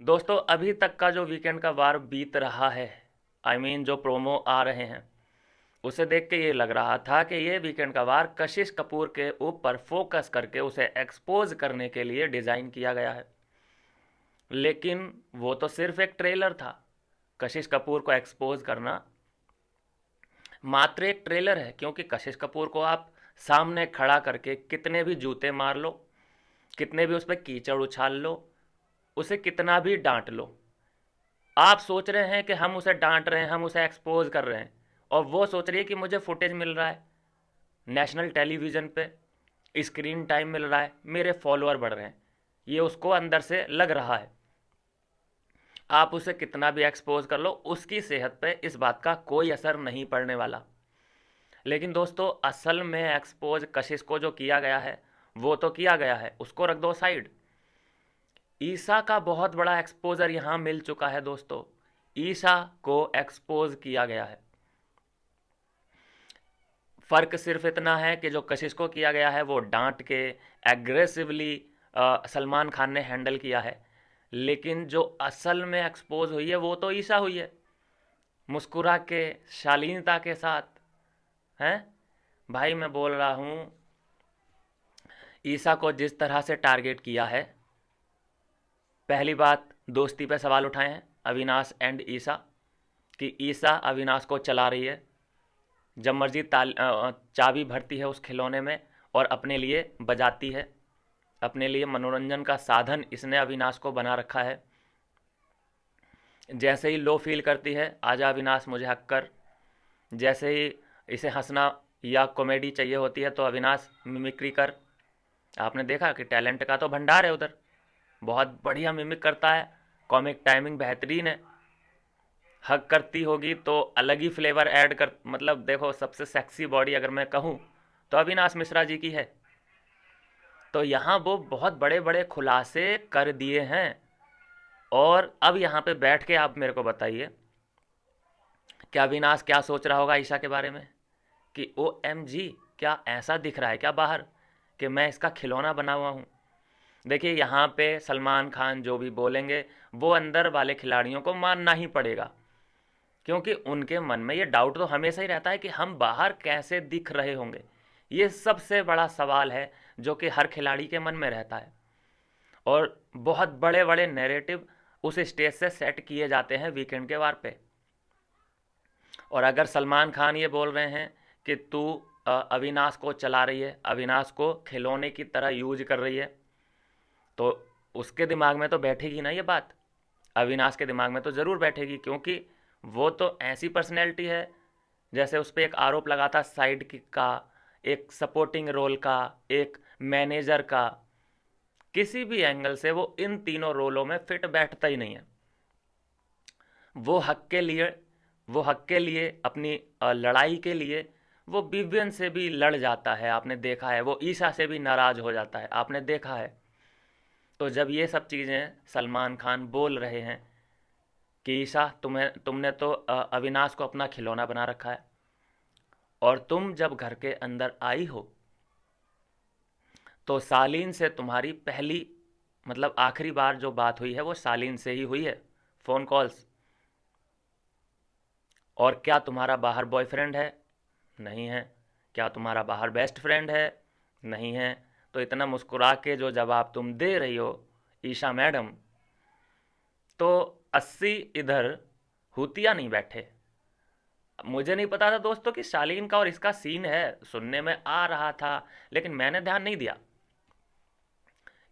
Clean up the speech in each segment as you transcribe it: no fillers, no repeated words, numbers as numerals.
दोस्तों अभी तक का जो वीकेंड का वार बीत रहा है, जो प्रोमो आ रहे हैं, उसे देख के ये लग रहा था कि ये वीकेंड का वार कशिश कपूर के ऊपर फोकस करके उसे एक्सपोज करने के लिए डिज़ाइन किया गया है। लेकिन वो तो सिर्फ एक ट्रेलर था। कशिश कपूर को एक्सपोज करना मात्र एक ट्रेलर है, क्योंकि कशिश कपूर को आप सामने खड़ा करके कितने भी जूते मार लो, कितने भी उस पर कीचड़ उछाल लो, उसे कितना भी डांट लो, आप सोच रहे हैं कि हम उसे डांट रहे हैं, हम उसे एक्सपोज कर रहे हैं, और वो सोच रही है कि मुझे फुटेज मिल रहा है, नेशनल टेलीविज़न पे स्क्रीन टाइम मिल रहा है, मेरे फॉलोअर बढ़ रहे हैं। ये उसको अंदर से लग रहा है। आप उसे कितना भी एक्सपोज कर लो, उसकी सेहत पे इस बात का कोई असर नहीं पड़ने वाला। लेकिन दोस्तों असल में एक्सपोज कशिश को जो किया गया है वो तो किया गया है, उसको रख दो साइड। ईसा का बहुत बड़ा एक्सपोजर यहाँ मिल चुका है दोस्तों। ईसा को एक्सपोज किया गया है। फ़र्क सिर्फ इतना है कि जो कशिश को किया गया है वो डांट के एग्रेसिवली सलमान खान ने हैंडल किया है, लेकिन जो असल में एक्सपोज हुई है वो तो ईसा हुई है, मुस्कुरा के, शालीनता के साथ। हैं भाई, मैं बोल रहा हूँ, ईसा को जिस तरह से टारगेट किया है, पहली बात, दोस्ती पे सवाल उठाए हैं अविनाश एंड ईसा, कि ईसा अविनाश को चला रही है, जब मर्जी चाबी भरती है उस खिलौने में और अपने लिए बजाती है, अपने लिए मनोरंजन का साधन इसने अविनाश को बना रखा है। जैसे ही लो फील करती है, आजा अविनाश मुझे हक कर। जैसे ही इसे हंसना या कॉमेडी चाहिए होती है तो अविनाश मिमिक्री कर। आपने देखा कि टैलेंट का तो भंडार है उधर, बहुत बढ़िया मिमिक करता है, कॉमिक टाइमिंग बेहतरीन है। हग करती होगी तो अलग ही फ्लेवर ऐड कर, मतलब देखो, सबसे सेक्सी बॉडी अगर मैं कहूँ तो अविनाश मिश्रा जी की है। तो यहाँ वो बहुत बड़े बड़े खुलासे कर दिए हैं। और अब यहाँ पे बैठ के आप मेरे को बताइए कि अविनाश क्या सोच रहा होगा ईशा के बारे में, कि ओ एम जी, क्या ऐसा दिख रहा है क्या बाहर कि मैं इसका खिलौना बना हुआ हूँ। देखिए, यहाँ पे सलमान खान जो भी बोलेंगे वो अंदर वाले खिलाड़ियों को मानना ही पड़ेगा, क्योंकि उनके मन में ये डाउट तो हमेशा ही रहता है कि हम बाहर कैसे दिख रहे होंगे। ये सबसे बड़ा सवाल है जो कि हर खिलाड़ी के मन में रहता है। और बहुत बड़े बड़े नैरेटिव उस स्टेज से सेट किए जाते हैं वीकेंड के वार पे। और अगर सलमान खान ये बोल रहे हैं कि तू अविनाश को चला रही है, अविनाश को खिलौने की तरह यूज कर रही है, तो उसके दिमाग में तो बैठेगी ना ये बात। अविनाश के दिमाग में तो ज़रूर बैठेगी, क्योंकि वो तो ऐसी पर्सनैलिटी है, जैसे उस पर एक आरोप लगा था साइड किक का, एक सपोर्टिंग रोल का, एक मैनेजर का। किसी भी एंगल से वो इन तीनों रोलों में फिट बैठता ही नहीं है। वो हक के लिए वो हक के लिए अपनी लड़ाई के लिए वो विवियन से भी लड़ जाता है, आपने देखा है। वो ईशा से भी नाराज़ हो जाता है, आपने देखा है। तो जब ये सब चीज़ें सलमान खान बोल रहे हैं कि ईशा, तुमने तो अविनाश को अपना खिलौना बना रखा है, और तुम जब घर के अंदर आई हो तो सालीन से तुम्हारी पहली, मतलब आखिरी बार जो बात हुई है वो सालीन से ही हुई है, फ़ोन कॉल्स। और क्या तुम्हारा बाहर बॉयफ्रेंड है? नहीं है। क्या तुम्हारा बाहर बेस्ट फ्रेंड है? नहीं है। तो इतना मुस्कुरा के जो जवाब तुम दे रही हो ईशा मैडम, तो 80 इधर हुतिया नहीं बैठे। मुझे नहीं पता था दोस्तों कि शालीन का और इसका सीन है, सुनने में आ रहा था, लेकिन मैंने ध्यान नहीं दिया,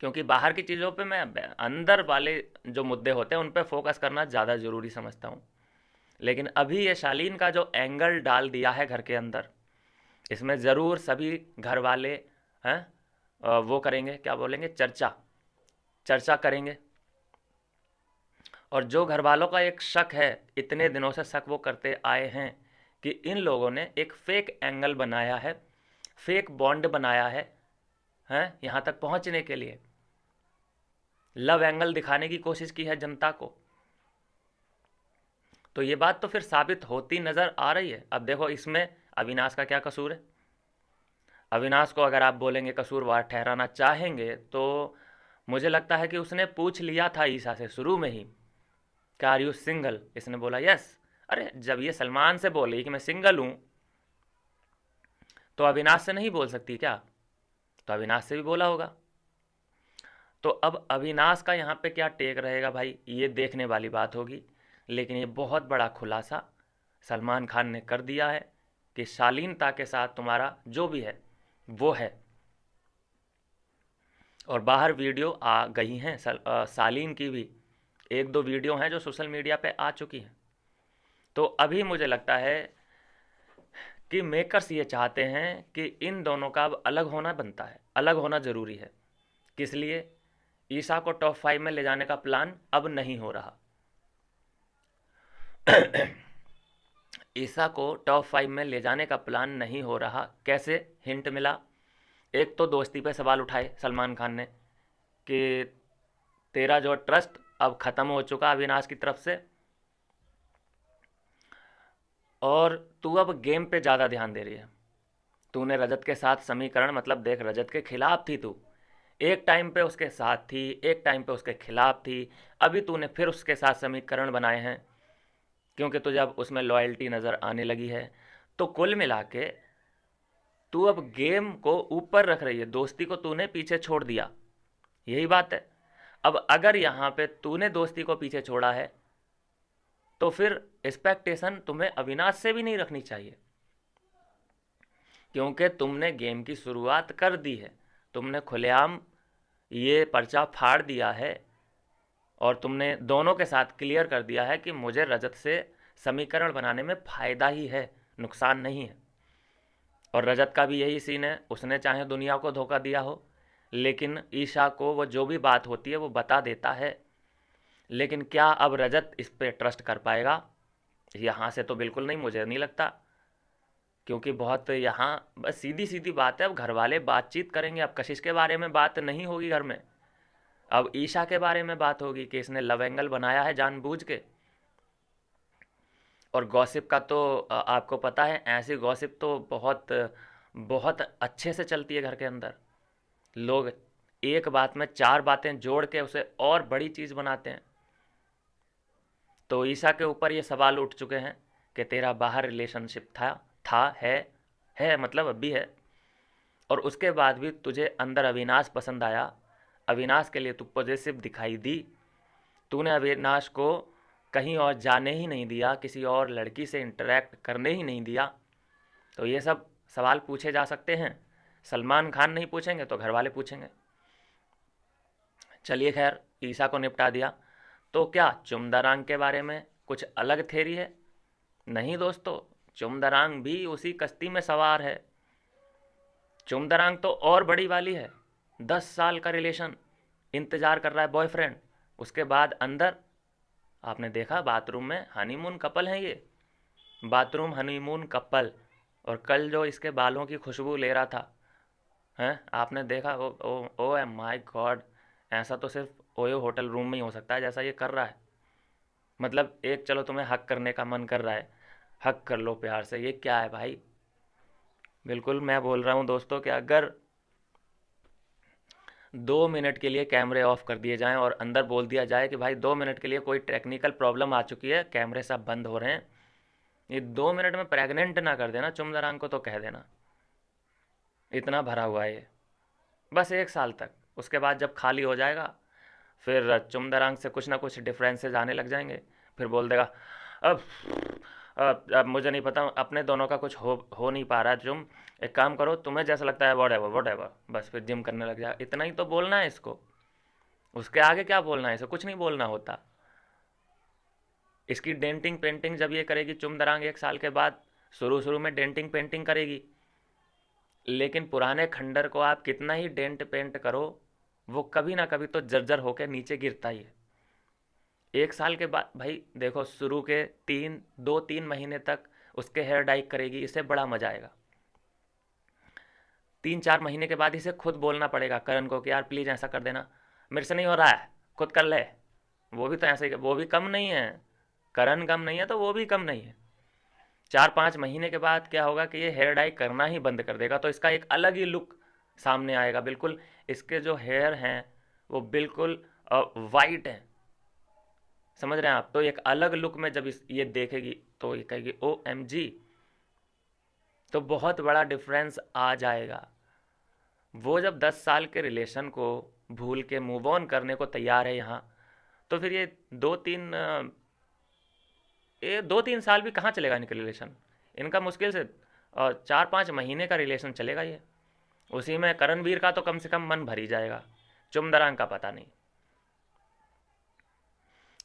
क्योंकि बाहर की चीज़ों पे मैं अंदर वाले जो मुद्दे होते हैं उन पे फोकस करना ज़्यादा ज़रूरी समझता हूँ। लेकिन अभी ये शालीन का जो एंगल डाल दिया है घर के अंदर, इसमें ज़रूर सभी घर वाले हैं, वो करेंगे, क्या बोलेंगे, चर्चा चर्चा करेंगे। और जो घर वालों का एक शक है, इतने दिनों से शक वो करते आए हैं कि इन लोगों ने एक फेक एंगल बनाया है, फेक बॉन्ड बनाया है, हैं, यहाँ तक पहुँचने के लिए लव एंगल दिखाने की कोशिश की है जनता को। तो ये बात तो फिर साबित होती नज़र आ रही है। अब देखो, इसमें अविनाश का क्या कसूर है? अविनाश को अगर आप बोलेंगे कसूरवार ठहराना चाहेंगे तो मुझे लगता है कि उसने पूछ लिया था ईशा से शुरू में ही कि आर यू सिंगल। इसने बोला यस। अरे जब ये सलमान से बोली कि मैं सिंगल हूं, तो अविनाश से नहीं बोल सकती क्या? तो अविनाश से भी बोला होगा। तो अब अविनाश का यहाँ पे क्या टेक रहेगा भाई, ये देखने वाली बात होगी। लेकिन ये बहुत बड़ा खुलासा सलमान खान ने कर दिया है कि शालीनता के साथ तुम्हारा जो भी है वो है। और बाहर वीडियो आ गई हैं शालीन की भी, एक दो वीडियो हैं जो सोशल मीडिया पे आ चुकी हैं। तो अभी मुझे लगता है कि मेकर्स ये चाहते हैं कि इन दोनों का अब अलग होना बनता है, अलग होना ज़रूरी है। किस लिए? ईशा को टॉप 5 में ले जाने का प्लान अब नहीं हो रहा। ईशा को टॉप 5 में ले जाने का प्लान नहीं हो रहा। कैसे? हिंट मिला। एक तो दोस्ती पे सवाल उठाए सलमान खान ने कि तेरा जो ट्रस्ट अब ख़त्म हो चुका अविनाश की तरफ से, और तू अब गेम पे ज़्यादा ध्यान दे रही है। तूने रजत के साथ समीकरण, मतलब देख, रजत के खिलाफ थी तू, एक टाइम पे उसके साथ थी, एक टाइम पे उसके खिलाफ थी, अभी तूने फिर उसके साथ समीकरण बनाए हैं क्योंकि तुझे अब उसमें लॉयल्टी नज़र आने लगी है। तो कुल मिला के तू अब गेम को ऊपर रख रही है, दोस्ती को तूने पीछे छोड़ दिया, यही बात है। अब अगर यहाँ पे तूने दोस्ती को पीछे छोड़ा है तो फिर एक्सपेक्टेशन तुम्हें अविनाश से भी नहीं रखनी चाहिए, क्योंकि तुमने गेम की शुरुआत कर दी है, तुमने खुलेआम ये पर्चा फाड़ दिया है और तुमने दोनों के साथ क्लियर कर दिया है कि मुझे रजत से समीकरण बनाने में फ़ायदा ही है, नुकसान नहीं है। और रजत का भी यही सीन है, उसने चाहे दुनिया को धोखा दिया हो, लेकिन ईशा को वो जो भी बात होती है वो बता देता है। लेकिन क्या अब रजत इस पर ट्रस्ट कर पाएगा? यहाँ से तो बिल्कुल नहीं, मुझे नहीं लगता, क्योंकि बहुत यहाँ बस सीधी सीधी बात है। अब घर वाले बातचीत करेंगे, अब कशिश के बारे में बात नहीं होगी घर में, अब ईशा के बारे में बात होगी कि इसने लव एंगल बनाया है जानबूझ के। और गॉसिप का तो आपको पता है, ऐसी गॉसिप तो बहुत बहुत अच्छे से चलती है घर के अंदर। लोग एक बात में चार बातें जोड़ के उसे और बड़ी चीज़ बनाते हैं। तो ईशा के ऊपर ये सवाल उठ चुके हैं कि तेरा बाहर रिलेशनशिप था है मतलब अब भी है, और उसके बाद भी तुझे अंदर अविनाश पसंद आया, अविनाश के लिए तू पॉजिटिव दिखाई दी, तूने अविनाश को कहीं और जाने ही नहीं दिया, किसी और लड़की से इंटरेक्ट करने ही नहीं दिया। तो ये सब सवाल पूछे जा सकते हैं। सलमान खान नहीं पूछेंगे तो घर वाले पूछेंगे। चलिए खैर, ईशा को निपटा दिया। तो क्या चुमदरांग के बारे में कुछ अलग थेरी है? नहीं दोस्तों, चुमदरांग भी उसी कश्ती में सवार है। चुमदरांग तो और बड़ी वाली है, 10 साल का रिलेशन इंतज़ार कर रहा है बॉयफ्रेंड, उसके बाद अंदर आपने देखा बाथरूम में हनीमून कपल हैं ये, बाथरूम हनीमून कपल। और कल जो इसके बालों की खुशबू ले रहा था, हैं आपने देखा? ओ ओ ओ माय गॉड, ऐसा तो सिर्फ ओयो होटल रूम में ही हो सकता है जैसा ये कर रहा है। मतलब एक, चलो तुम्हें हक करने का मन कर रहा है, हक कर लो प्यार से, ये क्या है भाई? बिल्कुल मैं बोल रहा हूँ दोस्तों कि अगर 2 मिनट के लिए कैमरे ऑफ कर दिए जाएं और अंदर बोल दिया जाए कि भाई 2 मिनट के लिए कोई टेक्निकल प्रॉब्लम आ चुकी है, कैमरे सब बंद हो रहे हैं, ये 2 मिनट में प्रेग्नेंट ना कर देना चुमदरांग को, तो कह देना इतना भरा हुआ है ये, बस 1 साल तक। उसके बाद जब खाली हो जाएगा फिर चुमदरांग से कुछ ना कुछ डिफरेंसेस आने लग जाएंगे, फिर बोल देगा अब अब मुझे नहीं पता, अपने दोनों का कुछ हो नहीं पा रहा है, तुम एक काम करो, तुम्हें जैसा लगता है वॉट एवर, बस फिर जिम करने लग जाएगा। इतना ही तो बोलना है इसको, उसके आगे क्या बोलना है, इसे कुछ नहीं बोलना होता। इसकी डेंटिंग पेंटिंग जब ये करेगी चुमदरांग 1 साल के बाद, शुरू शुरू में डेंटिंग पेंटिंग करेगी, लेकिन पुराने खंडर को आप कितना ही डेंट पेंट करो, वो कभी ना कभी तो जर्जर होकर नीचे गिरता ही है। 1 साल के बाद भाई देखो, शुरू के 2-3 महीने तक उसके हेयर डाई करेगी, इसे बड़ा मजा आएगा। 3-4 महीने के बाद इसे खुद बोलना पड़ेगा करण को कि यार प्लीज़ ऐसा कर देना, मेरे से नहीं हो रहा है, खुद कर ले। वो भी तो ऐसे ही, वो भी कम नहीं है, करण कम नहीं है तो वो भी कम नहीं है। 4-5 महीने के बाद क्या होगा कि ये हेयर डाई करना ही बंद कर देगा, तो इसका एक अलग ही लुक सामने आएगा। बिल्कुल इसके जो हेयर हैं वो बिल्कुल वाइट हैं, समझ रहे हैं आप। तो एक अलग लुक में जब ये देखेगी तो ये कहेगी OMG। तो बहुत बड़ा डिफरेंस आ जाएगा। वो जब 10 साल के रिलेशन को भूल के मूव ऑन करने को तैयार है यहाँ, तो फिर ये 2-3 साल भी कहाँ चलेगा इनका रिलेशन। इनका मुश्किल से 4-5 महीने का रिलेशन चलेगा ये। उसी में करणवीर का तो कम से कम मन भर ही जाएगा, चुमदरांग का पता नहीं।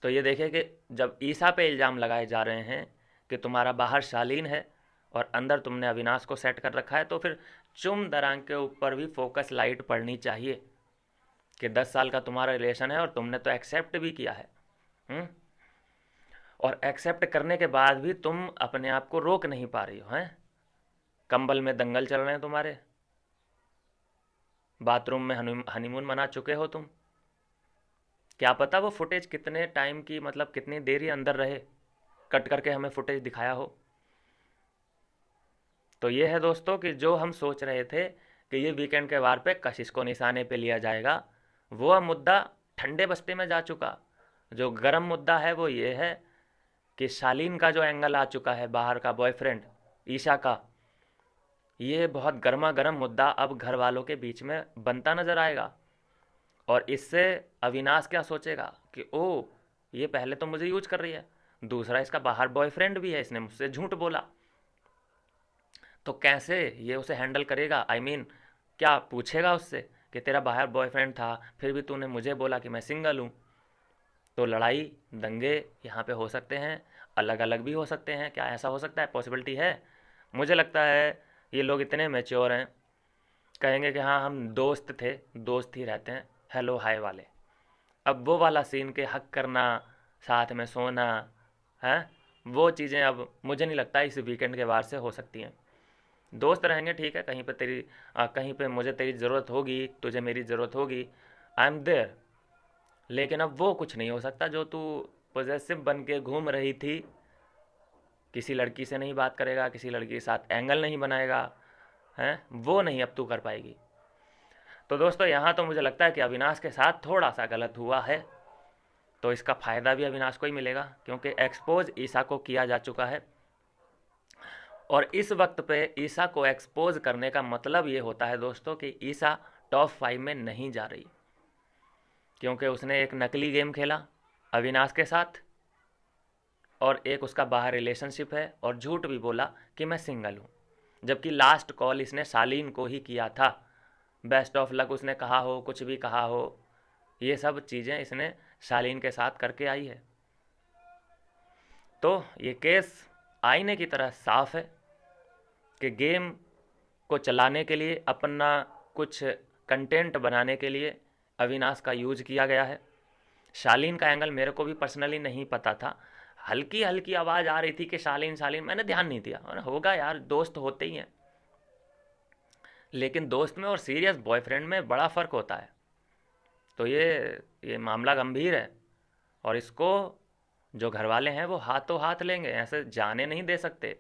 तो ये देखिए कि जब ईसा पे इल्ज़ाम लगाए जा रहे हैं कि तुम्हारा बाहर शालीन है और अंदर तुमने अविनाश को सेट कर रखा है, तो फिर चुमदरांग के ऊपर भी फोकस लाइट पड़नी चाहिए कि 10 साल का तुम्हारा रिलेशन है और तुमने तो एक्सेप्ट भी किया है। और एक्सेप्ट करने के बाद भी तुम अपने आप को रोक नहीं पा रही हो, हैं। कंबल में दंगल चल रहे हैं तुम्हारे, बाथरूम में हनीमून मना चुके हो तुम। क्या पता वो फुटेज कितने टाइम की, मतलब कितनी देर ही अंदर रहे, कट करके हमें फुटेज दिखाया हो। तो ये है दोस्तों कि जो हम सोच रहे थे कि ये वीकेंड के वार पे कशिश को निशाने पे लिया जाएगा, वो अब मुद्दा ठंडे बस्ते में जा चुका। जो गर्म मुद्दा है वो ये है कि शालीन का जो एंगल आ चुका है, बाहर का बॉयफ्रेंड ईशा का, ये बहुत गर्मा गर्म मुद्दा अब घर वालों के बीच में बनता नजर आएगा। और इससे अविनाश क्या सोचेगा कि ओ, ये पहले तो मुझे यूज कर रही है, दूसरा इसका बाहर बॉयफ्रेंड भी है, इसने मुझसे झूठ बोला। तो कैसे ये उसे हैंडल करेगा। I mean, क्या पूछेगा उससे कि तेरा बाहर बॉयफ्रेंड था फिर भी तूने मुझे बोला कि मैं सिंगल हूँ। तो लड़ाई दंगे यहाँ पे हो सकते हैं, अलग अलग भी हो सकते हैं। क्या ऐसा हो सकता है, पॉसिबिलिटी है। मुझे लगता है ये लोग इतने मैच्योर हैं, कहेंगे कि हाँ हम दोस्त थे, दोस्त ही रहते हैं, हेलो हाय वाले। अब वो वाला सीन के हक करना, साथ में सोना है, वो चीज़ें अब मुझे नहीं लगता इस वीकेंड के बाद से हो सकती हैं। दोस्त रहेंगे ठीक है, कहीं पे मुझे तेरी ज़रूरत होगी, तुझे मेरी ज़रूरत होगी, आई एम देयर। लेकिन अब वो कुछ नहीं हो सकता जो तू पॉजेसिव बन के घूम रही थी। किसी लड़की से नहीं बात करेगा, किसी लड़की के साथ एंगल नहीं बनाएगा, हैं, वो नहीं अब तू कर पाएगी। तो दोस्तों यहाँ तो मुझे लगता है कि अविनाश के साथ थोड़ा सा गलत हुआ है, तो इसका फ़ायदा भी अविनाश को ही मिलेगा, क्योंकि एक्सपोज ईसा को किया जा चुका है। और इस वक्त पे ईसा को एक्सपोज करने का मतलब ये होता है दोस्तों कि ईसा टॉप 5 में नहीं जा रही, क्योंकि उसने एक नकली गेम खेला अविनाश के साथ, और एक उसका बाहर रिलेशनशिप है, और झूठ भी बोला कि मैं सिंगल हूँ, जबकि लास्ट कॉल इसने शालीन को ही किया था। बेस्ट ऑफ लक उसने कहा हो, कुछ भी कहा हो, ये सब चीज़ें इसने शालीन के साथ करके आई है। तो ये केस आईने की तरह साफ है कि गेम को चलाने के लिए, अपना कुछ कंटेंट बनाने के लिए अविनाश का यूज किया गया है। शालीन का एंगल मेरे को भी पर्सनली नहीं पता था, हल्की हल्की आवाज़ आ रही थी कि शालीन शालीन, मैंने ध्यान नहीं दिया, और होगा यार, दोस्त होते ही हैं। लेकिन दोस्त में और सीरियस बॉयफ्रेंड में बड़ा फ़र्क होता है। तो ये मामला गंभीर है, और इसको जो घर वाले हैं वो हाथों हाथ लेंगे, ऐसे जाने नहीं दे सकते।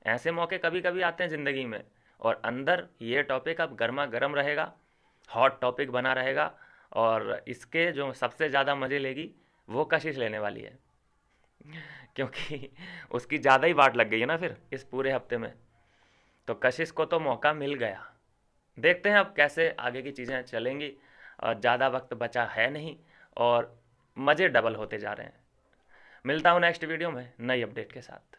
ऐसे मौके कभी कभी आते हैं ज़िंदगी में, और अंदर ये टॉपिक अब गर्मा गर्म रहेगा, हॉट टॉपिक बना रहेगा, और इसके जो सबसे ज़्यादा मज़े लेगी वो कशिश लेने वाली है, क्योंकि उसकी ज़्यादा ही वाट लग गई है ना फिर इस पूरे हफ्ते में। तो कशिश को तो मौका मिल गया। देखते हैं अब कैसे आगे की चीज़ें चलेंगी। ज़्यादा वक्त बचा है नहीं, और मज़े डबल होते जा रहे हैं। मिलता हूँ नेक्स्ट वीडियो में नई अपडेट के साथ।